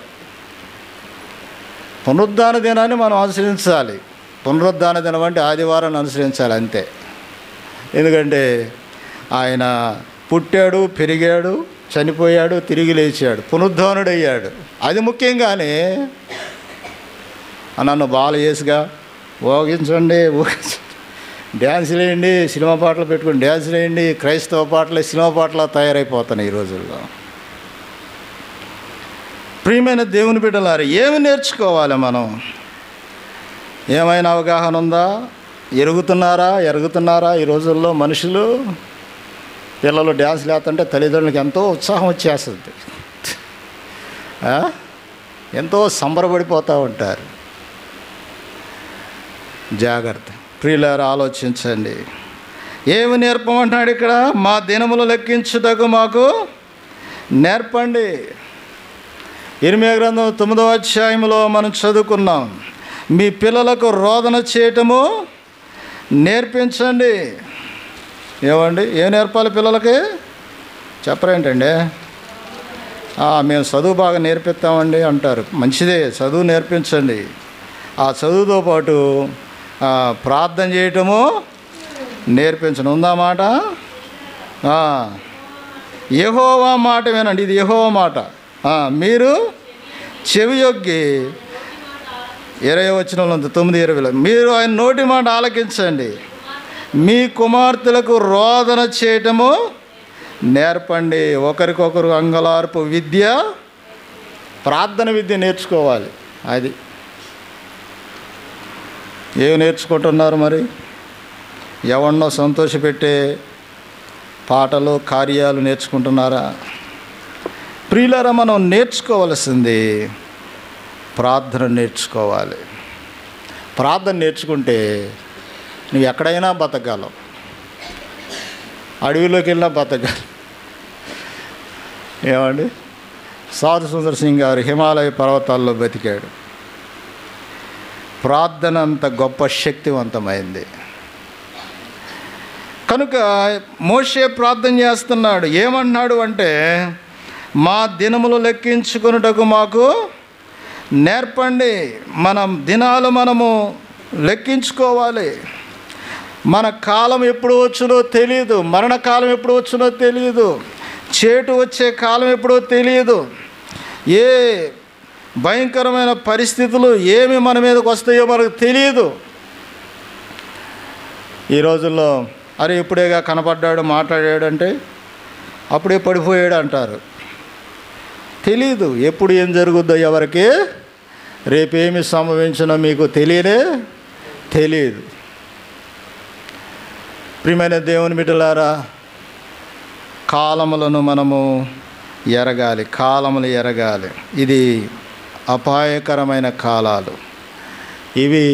పునరుద్ధాన దినాన్ని మనం అనుసరించాలి. పునరుద్ధాన దినం అంటే ఆదివారాన్ని అనుసరించాలి అంతే. ఎందుకంటే ఆయన పుట్టాడు, పెరిగాడు, చనిపోయాడు, తిరిగి లేచాడు, పునరుద్ధానుడయ్యాడు. అది ముఖ్యంగానే నన్ను బాలు చేసుగా ఊగించండి, డ్యాన్సులు వేయండి, సినిమా పాటలు పెట్టుకుని డ్యాన్సులు వేయండి, క్రైస్తవ పాటలు సినిమా పాటలు తయారైపోతున్నాయి ఈ రోజుల్లో. ప్రియమైన దేవుని బిడ్డలారా, ఏమి నేర్చుకోవాలి మనం? ఏమైనా అవగాహన ఉందా? ఎరుగుతున్నారా ఈ రోజుల్లో మనుషులు? పిల్లలు డ్యాన్సులు వేస్తుంటే తల్లిదండ్రులకి ఎంతో ఉత్సాహం వచ్చేస్తుంది, ఎంతో సంబరపడిపోతూ ఉంటారు. జాగ్రత్త ప్రియులారా, ఆలోచించండి. ఏమి నేర్పమంటున్నాడు ఇక్కడ? మా దినములు లెక్కించుటకు మాకు నేర్పండి. ఇర్మీయా గ్రంథం 9వ అధ్యాయంలో మనం చదువుకున్నాం, మీ పిల్లలకు రోదన చేయటము నేర్పించండి. ఏమండి, ఏం నేర్పాలి పిల్లలకి? చెప్పరేంటండి? మేము చదువు బాగా నేర్పిస్తామండి అంటారు. మంచిదే, చదువు నేర్పించండి. ఆ చదువుతో పాటు ప్రార్థన చేయటము నేర్పించండి. ఉందా మాట? యెహోవా మాట వినండి. ఇది యెహోవా మాట. మీరు చెవియొగ్గి 20 వచనంలో 9:20 మీరు ఆయన నోటి మాట ఆలకించండి. మీ కుమార్తెలకు రోదన చేయటము నేర్పండి. ఒకరికొకరు అంగలార్పు విద్య, ప్రార్థన విద్య నేర్చుకోవాలి. అది ఏమి నేర్చుకుంటున్నారు మరి? ఎవరినో సంతోషపెట్టే పాటలు, కార్యాలు నేర్చుకుంటున్నారా? ప్రియులారా, మనం నేర్చుకోవాల్సింది ప్రార్థన నేర్చుకోవాలి. ప్రార్థన నేర్చుకుంటే నువ్వు ఎక్కడైనా బతకగలవు, అడవిలోకి వెళ్ళినా బతకగలవు. ఏమండి, సాధు సుందర్ సింగ్ గారు హిమాలయ పర్వతాల్లో బతికాడు. ప్రార్థన అంత గొప్ప శక్తివంతమైంది కనుక మోషే ప్రార్థన చేస్తున్నాడు. ఏమన్నాడు అంటే, మా దినములు లెక్కించుకొనుటకు మాకు నేర్పండి. దినాలు మనము లెక్కించుకోవాలి. మన కాలం ఎప్పుడు వచ్చునో తెలియదు, మరణకాలం ఎప్పుడు వచ్చునో తెలియదు, చేటు వచ్చే కాలం ఎప్పుడో తెలియదు. ఏ భయంకరమైన పరిస్థితులు ఏమి మన మీదకి వస్తాయో మనకు తెలియదు. ఈ రోజుల్లో అరే ఇప్పుడేగా కనపడ్డాడు, మాట్లాడాడు అంటే అప్పుడే పడిపోయాడు అంటారు. తెలీదు ఎప్పుడు ఏం జరుగుద్దో ఎవరికి, రేపేమి సంభవించినో మీకు తెలియదు. ప్రియమైన దేవుని బిడ్డలారా, కాలములను మనము ఎరగాలి. కాలములు ఎరగాలి. ఇది అపాయకరమైన కాలాలు, ఇవి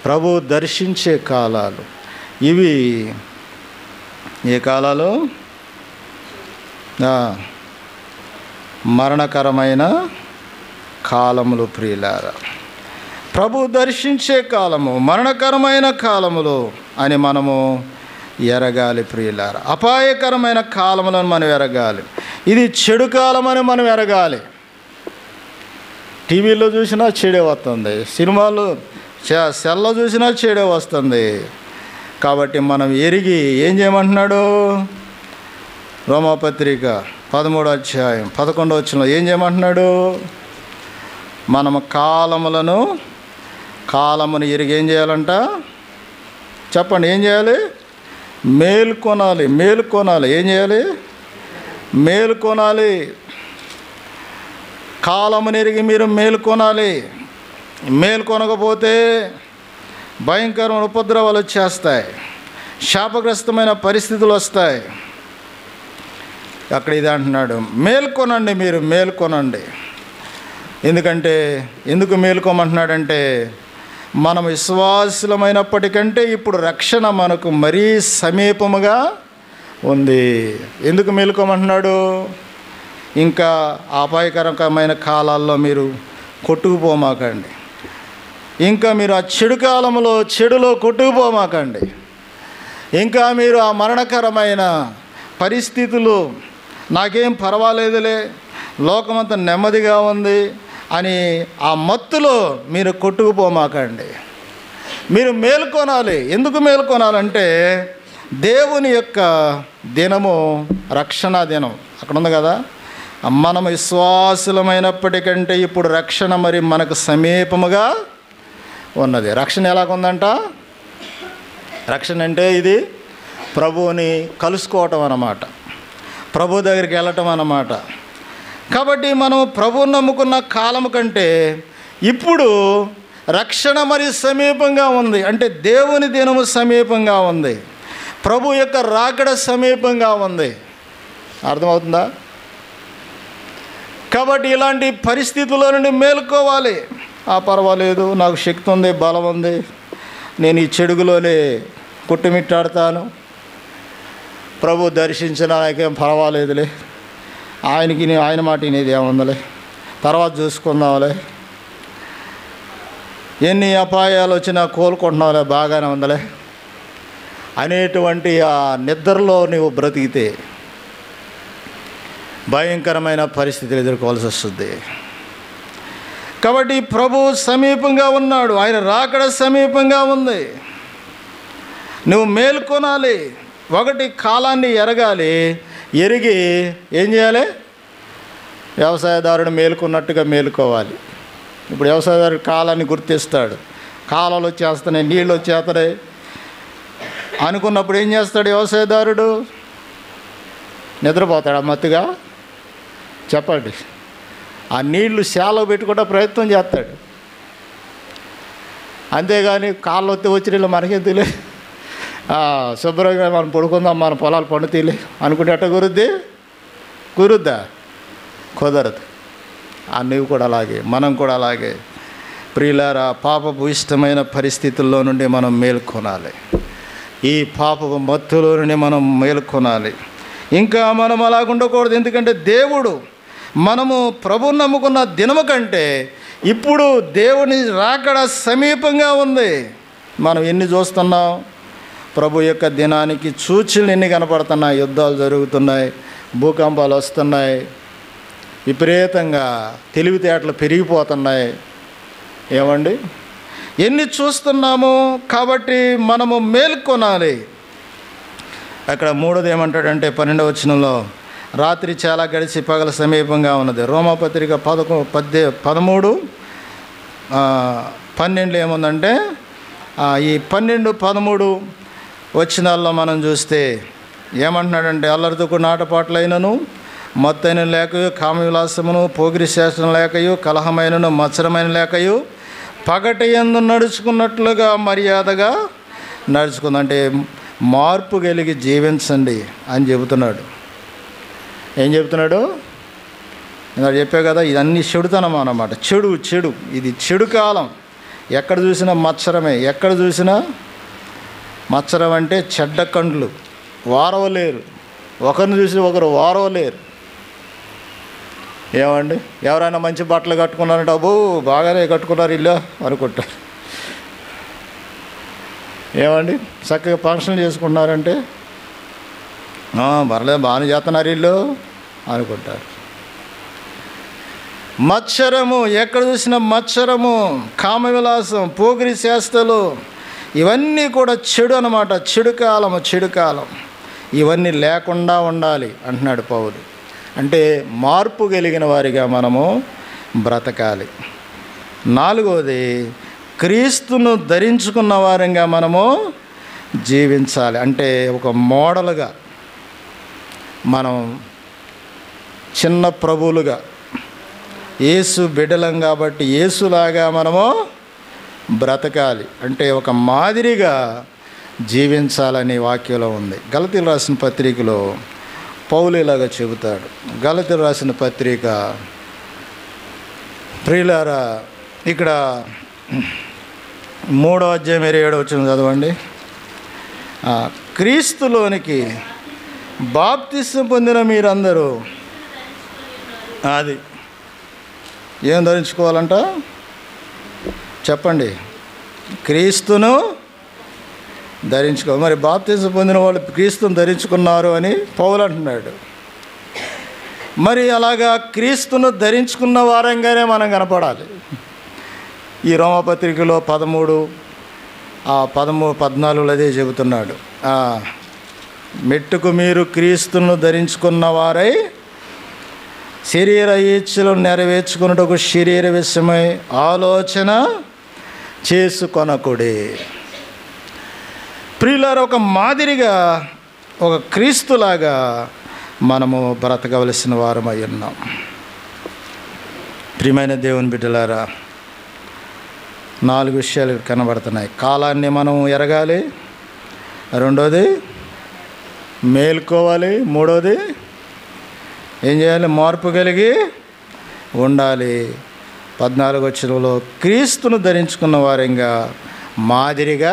ప్రభు దర్శించే కాలాలు. ఇవి ఏ కాలాలు? మరణకరమైన కాలములు ప్రియులారా. ప్రభు దర్శించే కాలము మరణకరమైన కాలములు అని మనము ఎరగాలి ప్రియులారా. అపాయకరమైన కాలములను మనం ఎరగాలి. ఇది చెడు కాలమని మనం ఎరగాలి. టీవీలో చూసినా చెడే వస్తుంది, సినిమాలు సెల్లో చూసినా చెడే వస్తుంది. కాబట్టి మనం ఎరిగి ఏం చేయమంటున్నాడు? రోమాపత్రిక 13వ అధ్యాయం 11వ వచనంలో ఏం చేయమంటున్నాడు? మనము కాలమును ఎరిగి ఏం చేయాలంట? చెప్పండి, ఏం చేయాలి? మేల్కొనాలి. ఏం చేయాలి? మేల్కొనాలి. కాలమును ఎరిగి మీరు మేల్కొనాలి. మేల్కొనకపోతే భయంకరమైన ఉపద్రవాలు వచ్చేస్తాయి, శాపగ్రస్తమైన పరిస్థితులు వస్తాయి. అక్కడ ఇది అంటున్నాడు, మేల్కొనండి, మీరు మేల్కొనండి. ఎందుకు మేల్కోమంటున్నాడంటే, మనం విశ్వాసులమైనప్పటికంటే ఇప్పుడు రక్షణ మనకు మరీ సమీపముగా ఉంది. ఎందుకు మేల్కోమంటున్నాడు? ఇంకా అపాయకరమైన కాలాల్లో మీరు కొట్టుకుపోమాకండి. ఇంకా మీరు ఆ చెడులో కొట్టుకుపోమాకండి. ఇంకా మీరు ఆ మరణకరమైన పరిస్థితులు, నాకేం పర్వాలేదులే, లోకమంతా నెమ్మదిగా ఉంది అని ఆ మత్తులో మీరు కొట్టుకుపోమాకండి. మీరు మేల్కొనాలి. ఎందుకు మేల్కొనాలంటే, దేవుని యొక్క దినము రక్షణ దినం. అక్కడ ఉంది కదా, మనం విశ్వాసులమైనప్పటికంటే ఇప్పుడు రక్షణ మరి మనకు సమీపముగా ఉన్నది. రక్షణ ఎలాగుందంట? రక్షణ అంటే ఇది ప్రభువుని కలుసుకోవటం అన్నమాట, ప్రభు దగ్గరికి వెళ్ళటం అన్నమాట. కాబట్టి మనం ప్రభువుని నమ్ముకున్న కాలము కంటే ఇప్పుడు రక్షణ మరి సమీపంగా ఉంది. అంటే దేవుని దినము సమీపంగా ఉంది, ప్రభు యొక్క రాకడ సమీపంగా ఉంది. అర్థమవుతుందా? కాబట్టి ఇలాంటి పరిస్థితుల నుండి మేలుకోవాలి. పర్వాలేదు, నాకు శక్తి ఉంది, బలం ఉంది, నేను ఈ చెడుగులోనే కొట్టుమిట్టాడుతాను, ప్రభు దర్శించిన నాకేం పర్వాలేదులే, ఆయన మాట వినేది ఏముందలే, తర్వాత చూసుకుందాంలే, ఎన్ని అపాయాలు వచ్చినా కోలుకుంటున్నావులే, బాగానే ఉందలే అనేటువంటి ఆ నిద్రలో నువ్వు బ్రతికితే భయంకరమైన పరిస్థితులు ఎదుర్కోవాల్సి వస్తుంది. కాబట్టి ప్రభు సమీపంగా ఉన్నాడు, ఆయన రాకడ సమీపంగా ఉంది. నువ్వు మేల్కొనాలి. ఒకటి, కాలాన్ని ఎరగాలి. ఎరిగి ఏం చేయాలి? వ్యవసాయదారుడు మేలుకున్నట్టుగా మేలుకోవాలి. ఇప్పుడు వ్యవసాయదారుడు కాలాన్ని గుర్తిస్తాడు. కాలాలు వచ్చేస్తున్నాయి, నీళ్ళు వచ్చేస్తున్నాయి అనుకున్నప్పుడు ఏం చేస్తాడు వ్యవసాయదారుడు? నిద్రపోతాడు మత్తుగా? చెప్పండి. ఆ నీళ్లు శాలో పెట్టుకుంటే ప్రయత్నం చేస్తాడు. అంతేగాని కాళ్ళు వచ్చి నీళ్ళు మనకెందులే, శుభ్రంగా మనం పడుకుందాం, మన పొలాలు పండుతీలే అనుకుంటే ఎట్ట కురుద్దా? కుదరదు. నువ్వు కూడా అలాగే, మనం కూడా అలాగే ప్రియులారా. పాపపు ఇష్టమైన పరిస్థితుల్లో నుండి మనం మేల్కొనాలి. ఈ పాపపు మత్తులో నుండి మనం మేల్కొనాలి. ఇంకా మనం అలాగ ఉండకూడదు. ఎందుకంటే దేవుడు, మనము ప్రభువుని నమ్ముకున్న దినము కంటే ఇప్పుడు దేవుని రాకడ సమీపంగా ఉంది. మనం ఎన్ని చూస్తున్నాం? ప్రభు యొక్క దినానికి సూచనలు ఎన్ని కనపడుతున్నాయి? యుద్ధాలు జరుగుతున్నాయి, భూకంపాలు వస్తున్నాయి, విపరీతంగా తెలివితేటలు పెరిగిపోతున్నాయి. ఏమండి, ఎన్ని చూస్తున్నాము? కాబట్టి మనము మేల్కొనాలి. అక్కడ మూడోది ఏమంటాడంటే 12వ వచనంలో, రాత్రి చాలా గడిచి పగల సమీపంగా ఉన్నది. రోమాపత్రిక 13:12 ఏముందంటే, ఈ 12-13 వచనాల్లో మనం చూస్తే ఏమంటున్నాడంటే, అల్లరితో నాటపాట్లైనను, మత్తైన లేకయు, కామవిలాసమును, పోగిరి శాసనం లేకయు, కలహమైనను, మత్సరమైన లేకయు, పగటి యందు నడుచుకున్నట్లుగా మర్యాదగా నడుచుకుందంటే మార్పు కలిగి జీవించండి అని చెబుతున్నాడు. ఏం చెబుతున్నాడు? నేను చెప్పా కదా, ఇదన్నీ చెడుతనం అన్నమాట. చెడు ఇది చెడు కాలం. ఎక్కడ చూసినా మత్సరమే. ఎక్కడ చూసినా మత్సరం అంటే చెడ్డ కండ్లు, వారవలేరు, ఒకరిని చూసి ఒకరు వారవలేరు. ఏమండి, ఎవరైనా మంచి బట్టలు కట్టుకున్నారంటే అబ్బో బాగానే కట్టుకున్నారు ఇల్లు అనుకుంటారు. ఏమండి, చక్కగా ఫంక్షన్ చేసుకుంటున్నారంటే పర్లేదు బాగానే చేస్తున్నారు ఇల్లు అనుకుంటారు. మత్సరము, ఎక్కడ చూసినా మత్సరము, కామ విలాసం, పోగిరి చేష్టలు, ఇవన్నీ కూడా చెడు అన్నమాట. చెడు కాలం ఇవన్నీ లేకుండా ఉండాలి అంటున్నాడు పౌలు. అంటే మార్పు కలిగిన వారిగా మనము బ్రతకాలి. 4వది, క్రీస్తును ధరించుకున్న వారంగా మనము జీవించాలి. అంటే ఒక మోడల్గా మనం చిన్న ప్రభువులుగా, యేసు బిడ్డలం కాబట్టి యేసులాగా మనము బ్రతకాలి. అంటే ఒక మాదిరిగా జీవించాలని వాక్యంలో ఉంది. గలతీయులు రాసిన పత్రికలో పౌలు ఇలాగా చెబుతాడు. గలతీయులు రాసిన పత్రిక, ప్రియులారా, ఇక్కడ 3వ అధ్యాయం 27వ వచనం చదవండి. క్రీస్తులోనికి బాప్తిసం పొందిన మీరందరూ అది ఏం ధరించుకోవాలంట చెప్పండి? క్రీస్తును ధరించుకోవాలి. మరి బాప్తిసం పొందిన వాళ్ళు క్రీస్తును ధరించుకున్నారు అని పౌలు అంటున్నాడు. మరి అలాగా క్రీస్తును ధరించుకున్న వారంగానే మనం కనపడాలి. ఈ రోమపత్రికలో 13-14 అదే చెబుతున్నాడు. మెట్టుకు మీరు క్రీస్తును ధరించుకున్న వారై శరీర ఇచ్చలను నెరవేర్చుకున్నటకు శరీర విషయమై ఆలోచన చేసుకొనకుడి. ప్రియులారా, ఒక మాదిరిగా ఒక క్రీస్తులాగా మనము బ్రతకవలసిన వారమై ఉన్నాం. ప్రియమైన దేవుని బిడ్డలారా, 4 విషయాలు కనబడుతున్నాయి. కాలాన్ని మనం ఎరగాలి, 2వది మేల్కోవాలి, 3వది ఏం చేయాలి? మార్పు కలిగి ఉండాలి. 14వ వచనంలో క్రీస్తును ధరించుకున్న వారంగా మాదిరిగా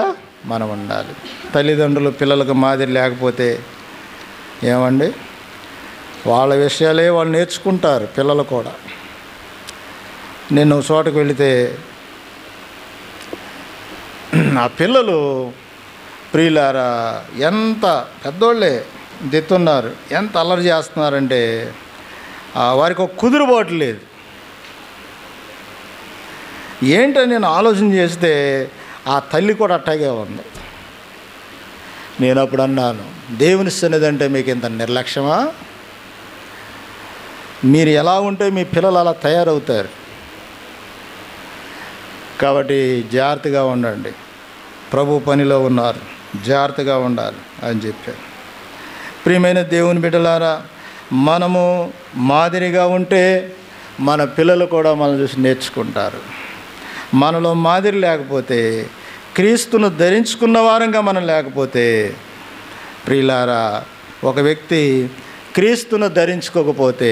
మనం ఉండాలి. తల్లిదండ్రులు పిల్లలకు మాదిరి లేకపోతే ఏమండి, వాళ్ళ విషయాలే వాళ్ళు నేర్చుకుంటారు. పిల్లలు కూడా. నేను చోటకు వెళితే ఆ పిల్లలు, ప్రియులారా, ఎంత పెద్దోళ్ళే దిత్తున్నారు, ఎంత అల్లరి చేస్తున్నారంటే వారికి ఒక కుదురుబాటు లేదు. ఏంటని నేను ఆలోచన చేస్తే ఆ తల్లి కూడా అట్టాగే ఉంది. నేను అప్పుడు అన్నాను, దేవుని సన్నిధి అంటే మీకు ఇంత నిర్లక్ష్యమా? మీరు ఎలా ఉంటే మీ పిల్లలు అలా తయారవుతారు. కాబట్టి జాగ్రత్తగా ఉండండి. ప్రభు పనిలో ఉన్నారు, జాగ్రత్తగా ఉండాలి అని చెప్పారు. ప్రియమైన దేవుని బిడ్డలారా, మనము మాదిరిగా ఉంటే మన పిల్లలు కూడా మనం చూసి నేర్చుకుంటారు. మనలో మాదిరి లేకపోతే, క్రీస్తును ధరించుకున్న వారంగా మనం లేకపోతే, ప్రియులారా, ఒక వ్యక్తి క్రీస్తును ధరించుకోకపోతే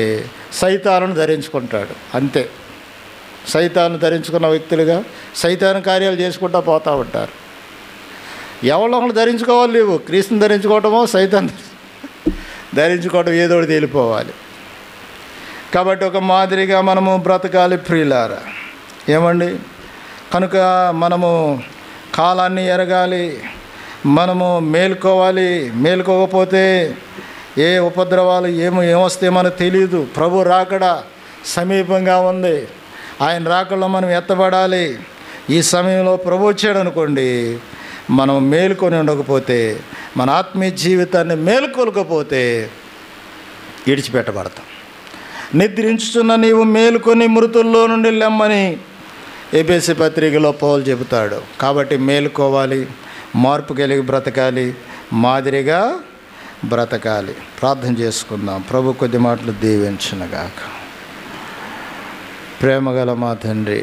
సైతానును ధరించుకుంటాడు. అంతే. సైతాను ధరించుకున్న వ్యక్తులుగా సైతాను కార్యాలు చేసుకుంటూ పోతూ ఉంటారు. ఎవరో ఒకళ్ళు ధరించుకోవాలి. లేవు క్రీస్తుని ధరించుకోవటమో సైతాన్ని ధరించుకోవటం ఏదో ఒకటి తేలిపోవాలి. కాబట్టి ఒక మాదిరిగా మనము బ్రతకాలి ప్రియులారా. ఏమండి, కనుక మనము కాలాన్ని ఎరగాలి, మనము మేల్కోవాలి. మేల్కోకపోతే ఏ ఉపద్రవాలు ఏమొస్తే మనకు తెలియదు. ప్రభు రాకడ సమీపంగా ఉంది. ఆయన రాకడలో మనం ఎత్తబడాలి. ఈ సమయంలో ప్రభు వచ్చాడు అనుకోండి, మనం మేలుకొని ఉండకపోతే, మన ఆత్మీయ జీవితాన్ని మేలుకోలేకపోతే విడిచిపెట్టబడతాం. నిద్రించుచున్న నీవు మేలుకొని మృతుల్లో నుండి లెమ్మని ఎఫెసీ పత్రికలో పౌలు చెబుతాడు. కాబట్టి మేలుకోవాలి, మార్పు కలిగి బ్రతకాలి, మాదిరిగా బ్రతకాలి. ప్రార్థన చేసుకుందాం. ప్రభు కొద్ది మాటలు దీవించునుగాక. ప్రేమగల మా తండ్రి,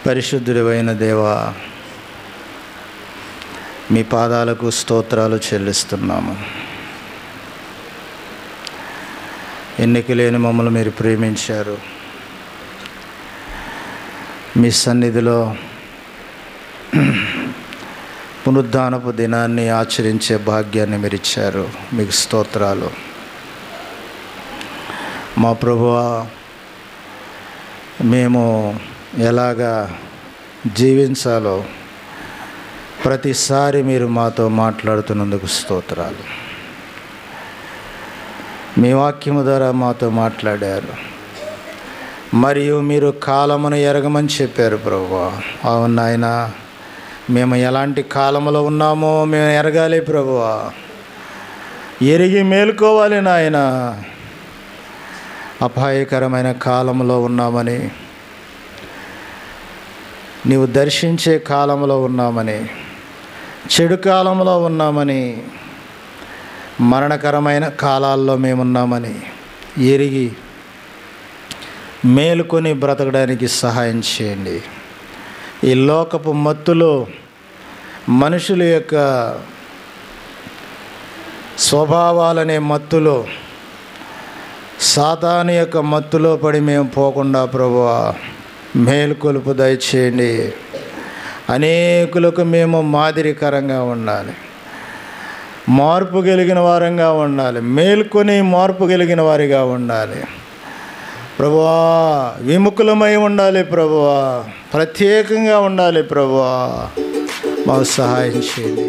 పరిశుద్ధుడైన దేవా, మీ పాదాలకు స్తోత్రాలు చెల్లిస్తున్నాము. ఎన్నిక లేని మమ్మల్ని మీరు ప్రేమించారు. మీ సన్నిధిలో పునరుద్ధానపు దినాన్ని ఆచరించే భాగ్యాన్ని మీరు ఇచ్చారు. మీకు స్తోత్రాలు. మా ప్రభువా, మేము ఎలాగా జీవించాలో ప్రతిసారి మీరు మాతో మాట్లాడుతున్నందుకు స్తోత్రాలు. మీ వాక్యము ద్వారా మాతో మాట్లాడారు, మరియు మీరు కాలమును ఎరగమని చెప్పారు ప్రభువా. అవును నాయన, మేము ఎలాంటి కాలంలో ఉన్నామో మేము ఎరగాలి ప్రభువా, ఎరిగి మేలుకోవాలి నాయన. అపాయకరమైన కాలంలో ఉన్నామని, నీవు దర్శించే కాలంలో ఉన్నామని, చెడు కాలంలో ఉన్నామని, మరణకరమైన కాలాల్లో మేమున్నామని ఎరిగి మేలుకొని బ్రతకడానికి సహాయం చేయండి. ఈ లోకపు మత్తులో, మనుషుల యొక్క స్వభావాలనే మత్తులో, సాతాను యొక్క మత్తులో పడి మేము పోకుండా ప్రభువా మేలుకొలుపు దయచేయండి. అనేకులకు మేము మాదిరికరంగా ఉండాలి, మార్పు కలిగిన వారంగా ఉండాలి, మేల్కొని మార్పు కలిగిన వారిగా ఉండాలి ప్రభువా. విముఖులమై ఉండాలి ప్రభువా, ప్రత్యేకంగా ఉండాలి ప్రభువా. మాకు సహాయం చేయండి.